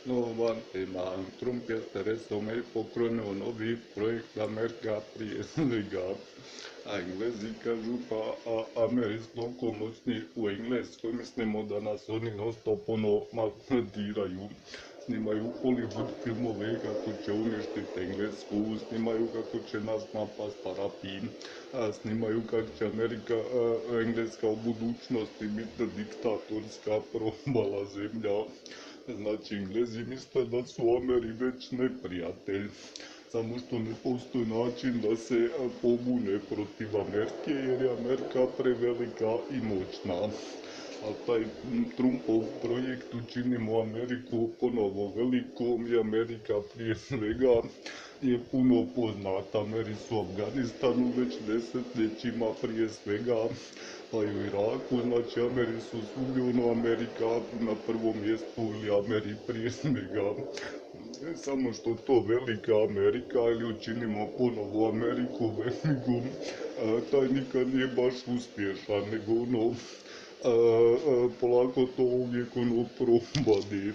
Nova tema, Trump je Teresom pokrenuo nový projekt Amerika prije svega. A Englezi kažu pa Ameri su toliko moćni u Engleskoj, mislimo da nas oni non stop maltretiraju. Snimaju Hollywood filmove kako će uništiti Englesku, snimaju kako će nas napast Arapi, snimaju kako će Engleska u budućnosti biti diktatorska probala zemlja. Znači, Englezi misle da su Ameri već neprijatelj, samo što ne postoji način da se pobune protiv Amerike, jer je Amerika prevelika i moćna. A taj Trumpov projekt Učinimo Ameriku ponovo velikom i Amerika prije svega je puno poznata. Ameri su u Afganistanu već desetljećima prije svega, pa i u Iraku, znači Ameri su svugdje, Amerika na prvom mjestu ili Ameri prije svega. Samo što to velika Amerika ili Učinimo ponovo Ameriku velikom, taj nikad nije baš uspješan, nego polako to uvijek probadi.